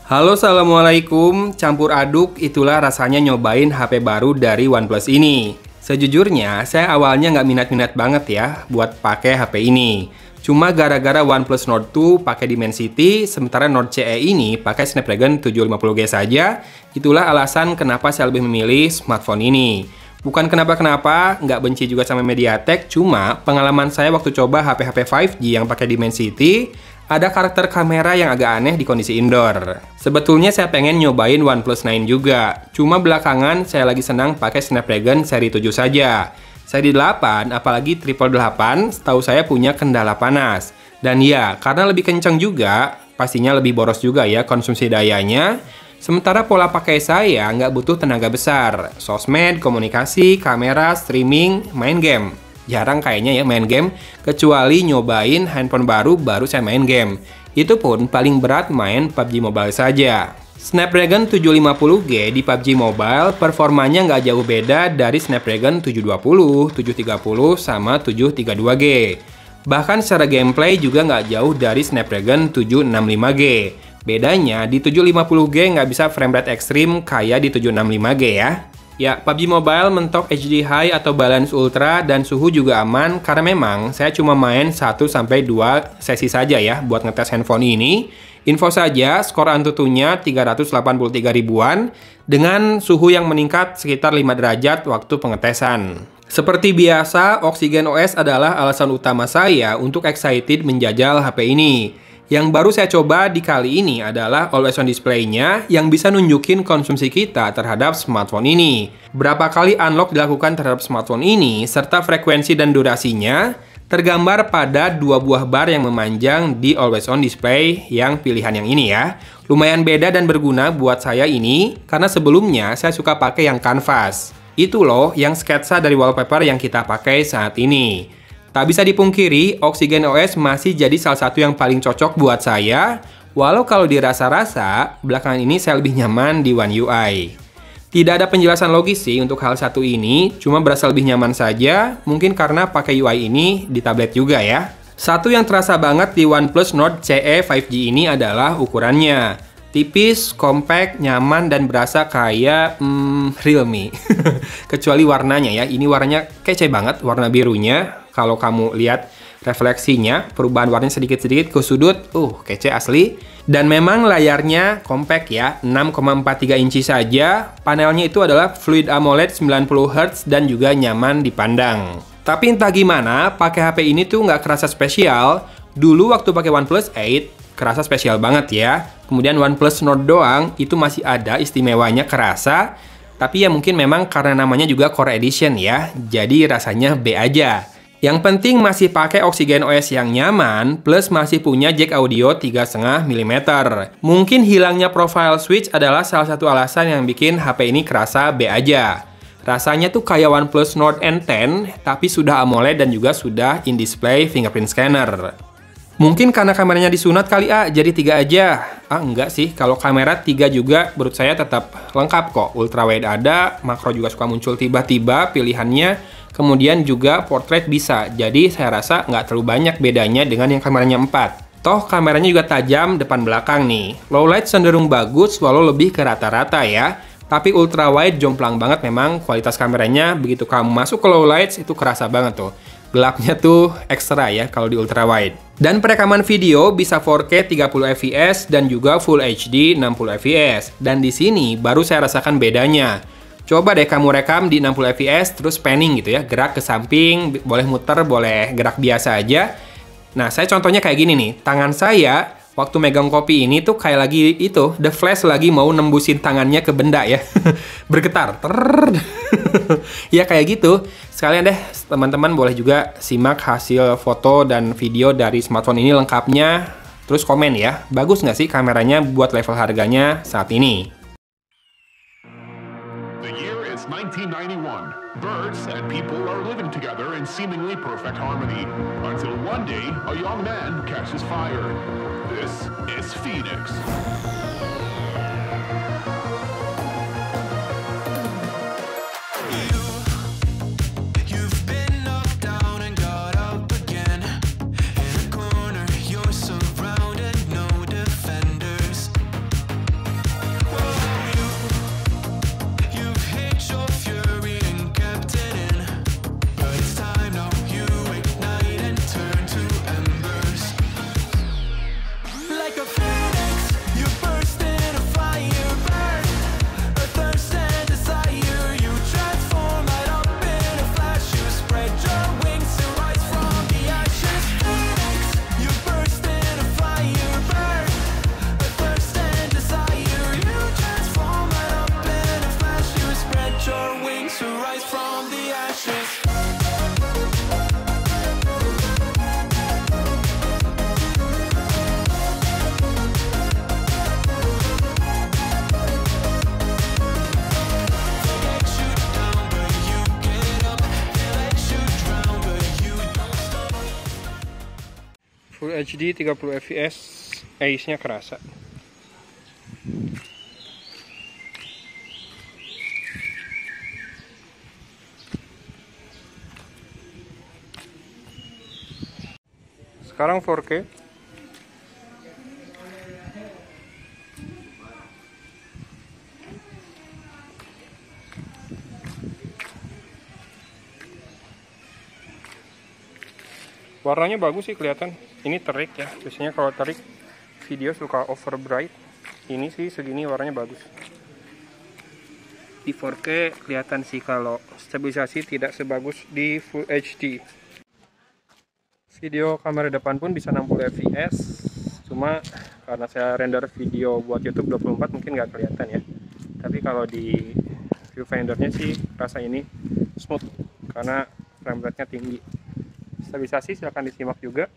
Halo, assalamualaikum. Campur aduk, itulah rasanya nyobain HP baru dari OnePlus ini. Sejujurnya, saya awalnya nggak minat-minat banget ya buat pakai HP ini. Cuma gara-gara OnePlus Nord 2 pakai Dimensity, sementara Nord CE ini pakai Snapdragon 750G saja, itulah alasan kenapa saya lebih memilih smartphone ini. Bukan kenapa-kenapa, nggak benci juga sama MediaTek, cuma pengalaman saya waktu coba HP-HP 5G yang pakai Dimensity, ada karakter kamera yang agak aneh di kondisi indoor. Sebetulnya saya pengen nyobain OnePlus 9 juga, cuma belakangan saya lagi senang pakai Snapdragon seri 7 saja. Seri 8, apalagi 888, setahu saya punya kendala panas. Dan ya, karena lebih kencang juga, pastinya lebih boros juga ya konsumsi dayanya. Sementara pola pakai saya nggak butuh tenaga besar. Sosmed, komunikasi, kamera, streaming, main game. Jarang kayaknya ya main game, kecuali nyobain handphone baru saya main game. Itu pun paling berat main PUBG Mobile saja. Snapdragon 750G di PUBG Mobile performanya nggak jauh beda dari Snapdragon 720, 730, sama 732G. Bahkan secara gameplay juga nggak jauh dari Snapdragon 765G. Bedanya di 750G nggak bisa frame rate ekstrim kayak di 765G ya. Ya, PUBG Mobile mentok HD High atau Balance Ultra dan suhu juga aman karena memang saya cuma main 1-2 sesi saja ya buat ngetes handphone ini. Info saja, skor Antutunya 383 ribuan dengan suhu yang meningkat sekitar 5 derajat waktu pengetesan. Seperti biasa, Oxygen OS adalah alasan utama saya untuk excited menjajal HP ini. Yang baru saya coba di kali ini adalah Always On Display-nya yang bisa nunjukin konsumsi kita terhadap smartphone ini. Berapa kali unlock dilakukan terhadap smartphone ini, serta frekuensi dan durasinya, tergambar pada 2 buah bar yang memanjang di Always On Display yang pilihan yang ini ya. Lumayan beda dan berguna buat saya ini, karena sebelumnya saya suka pakai yang kanvas. Itu loh yang sketsa dari wallpaper yang kita pakai saat ini. Tak bisa dipungkiri, Oxygen OS masih jadi salah satu yang paling cocok buat saya, walau kalau dirasa-rasa, belakangan ini saya lebih nyaman di One UI. Tidak ada penjelasan logis sih untuk hal satu ini, cuma berasa lebih nyaman saja, mungkin karena pakai UI ini di tablet juga ya. Satu yang terasa banget di OnePlus Nord CE 5G ini adalah ukurannya. Tipis, compact, nyaman, dan berasa kayak Realme. Kecuali warnanya ya, ini warnanya kece banget, warna birunya. Kalau kamu lihat refleksinya, perubahan warnanya sedikit-sedikit ke sudut, kece asli. Dan memang layarnya compact ya, 6,43 inci saja. Panelnya itu adalah Fluid AMOLED 90Hz dan juga nyaman dipandang. Tapi entah gimana, pakai HP ini tuh nggak kerasa spesial. Dulu waktu pakai OnePlus 8, kerasa spesial banget ya. Kemudian OnePlus Nord doang, itu masih ada istimewanya kerasa. Tapi ya mungkin memang karena namanya juga Core Edition ya, jadi rasanya B aja. Yang penting masih pakai Oxygen OS yang nyaman, plus masih punya jack audio 3,5 mm. Mungkin hilangnya profile switch adalah salah satu alasan yang bikin HP ini kerasa B aja. Rasanya tuh kayak OnePlus Nord N10, tapi sudah AMOLED dan juga sudah in-display fingerprint scanner. Mungkin karena kameranya disunat kali jadi 3 aja. Enggak sih, kalau kamera 3 juga menurut saya tetap lengkap kok. Ultra wide ada, makro juga suka muncul tiba-tiba pilihannya. Kemudian juga portrait bisa, jadi saya rasa nggak terlalu banyak bedanya dengan yang kameranya 4. Toh kameranya juga tajam depan belakang nih. Low light cenderung bagus walau lebih ke rata-rata ya. Tapi ultra wide jomplang banget memang kualitas kameranya. Begitu kamu masuk ke low light itu kerasa banget tuh. Gelapnya tuh ekstra ya kalau di ultra wide. Dan perekaman video bisa 4K 30 fps dan juga Full HD 60 fps. Dan di sini baru saya rasakan bedanya. Coba deh kamu rekam di 60 fps terus panning gitu ya, gerak ke samping, boleh muter, boleh gerak biasa aja. Nah, saya contohnya kayak gini nih, tangan saya waktu megang kopi ini tuh kayak lagi itu, The Flash lagi mau nembusin tangannya ke benda ya. Bergetar. Ya kayak gitu. Sekalian deh, teman-teman boleh juga simak hasil foto dan video dari smartphone ini lengkapnya. Terus komen ya, bagus nggak sih kameranya buat level harganya saat ini? 1991. Birds and people are living together in seemingly perfect harmony. Until one day, a young man catches fire. This is Phoenix. You've been knocked down and got up again. In a corner, you're surrounded, no defenders. HD 30 fps, Ace-nya kerasa. Sekarang 4K. Warnanya bagus sih kelihatan. Ini terik ya. Biasanya kalau terik video suka over bright. Ini sih segini warnanya bagus. Di 4K kelihatan sih kalau stabilisasi tidak sebagus di Full HD. Video kamera depan pun bisa 60 fps. Cuma karena saya render video buat YouTube 24 mungkin nggak kelihatan ya. Tapi kalau di viewfindernya sih rasa ini smooth karena frame rate-nya tinggi. Stabilisasi silahkan disimak juga.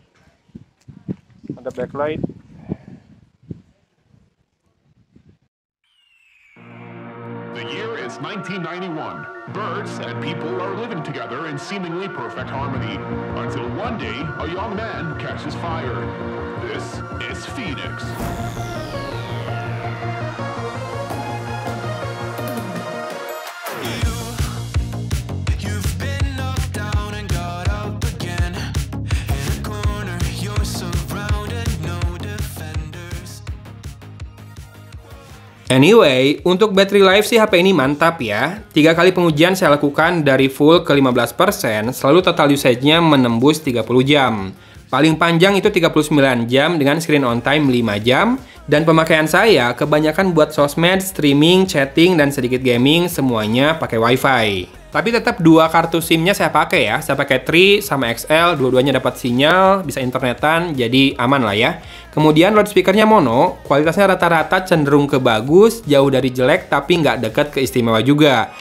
Ada backlight. The year is 1991. Birds and people are living together in seemingly perfect harmony. Until one day, a young man catches fire. This is Phoenix. You've been knocked down and got up again. In a corner, you're surrounded, no defenders. Anyway, untuk battery life sih HP ini mantap ya. 3 kali pengujian saya lakukan dari full ke 15%, selalu total usage-nya menembus 30 jam. Paling panjang itu 39 jam dengan screen on time 5 jam. Dan pemakaian saya kebanyakan buat sosmed, streaming, chatting, dan sedikit gaming, semuanya pakai wifi. Tapi tetap 2 kartu SIM-nya saya pakai ya. Saya pakai Tri sama XL, dua-duanya dapat sinyal, bisa internetan, jadi aman lah ya. Kemudian loudspeaker-nya mono, kualitasnya rata-rata cenderung ke bagus, jauh dari jelek, tapi nggak deket ke istimewa juga.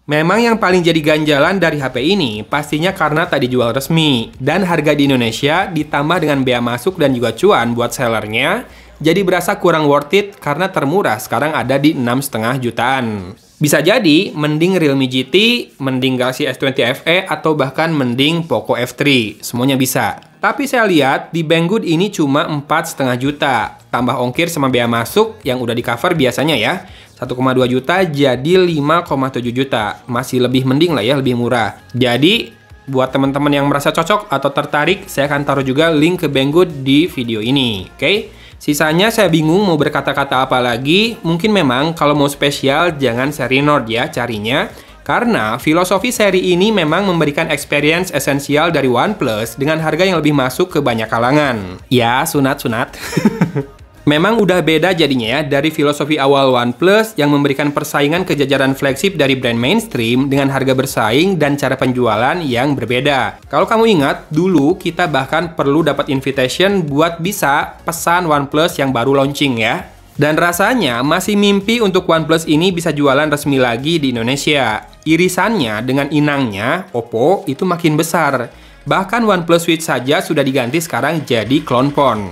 Memang yang paling jadi ganjalan dari HP ini pastinya karena tak dijual resmi dan harga di Indonesia ditambah dengan bea masuk dan juga cuan buat sellernya, jadi berasa kurang worth it karena termurah sekarang ada di 6,5 jutaan. Bisa jadi mending Realme GT, mending Galaxy S20 FE atau bahkan mending Poco F3, semuanya bisa. Tapi saya lihat di Banggood ini cuma 4,5 juta, tambah ongkir sama bea masuk yang udah di cover biasanya ya. 1,2 juta jadi 5,7 juta. Masih lebih mending lah ya, lebih murah. Jadi, buat teman-teman yang merasa cocok atau tertarik, saya akan taruh juga link ke Banggood di video ini. Oke? Sisanya saya bingung mau berkata-kata apa lagi. Mungkin memang kalau mau spesial jangan seri Nord ya carinya. Karena filosofi seri ini memang memberikan experience esensial dari OnePlus dengan harga yang lebih masuk ke banyak kalangan. Ya, sunat-sunat. Memang udah beda jadinya ya dari filosofi awal OnePlus yang memberikan persaingan ke jajaran flagship dari brand mainstream dengan harga bersaing dan cara penjualan yang berbeda. Kalau kamu ingat, dulu kita bahkan perlu dapat invitation buat bisa pesan OnePlus yang baru launching ya. Dan rasanya masih mimpi untuk OnePlus ini bisa jualan resmi lagi di Indonesia. Irisannya dengan inangnya, Oppo, itu makin besar. Bahkan OnePlus Switch saja sudah diganti sekarang jadi clone phone.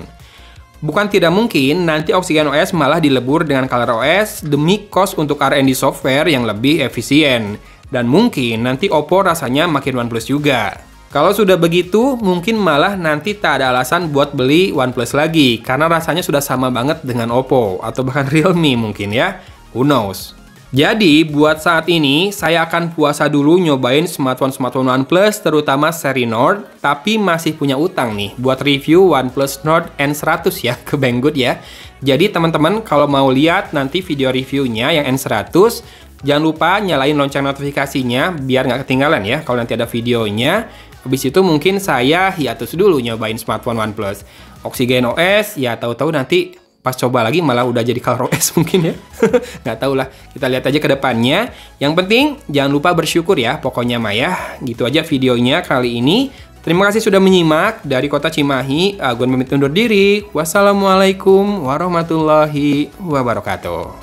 Bukan tidak mungkin nanti Oxygen OS malah dilebur dengan Color OS demi cost untuk R&D software yang lebih efisien. Dan mungkin nanti Oppo rasanya makin OnePlus juga. Kalau sudah begitu, mungkin malah nanti tak ada alasan buat beli OnePlus lagi, karena rasanya sudah sama banget dengan Oppo, atau bahkan Realme mungkin ya. Who knows? Jadi, buat saat ini, saya akan puasa dulu nyobain smartphone-smartphone OnePlus, terutama seri Nord, tapi masih punya utang nih buat review OnePlus Nord N100 ya, ke Banggood ya. Jadi, teman-teman kalau mau lihat nanti video reviewnya yang N100, jangan lupa nyalain lonceng notifikasinya, biar nggak ketinggalan ya kalau nanti ada videonya. Habis itu mungkin saya hiatus dulu nyobain smartphone OnePlus. Oxygen OS, ya tahu-tahu nanti pas coba lagi malah udah jadi Color OS mungkin ya. Nggak tahu lah, kita lihat aja ke depannya. Yang penting jangan lupa bersyukur ya, pokoknya mah ya. Gitu aja videonya kali ini. Terima kasih sudah menyimak. Dari Kota Cimahi, Agun pamit undur diri. Wassalamualaikum warahmatullahi wabarakatuh.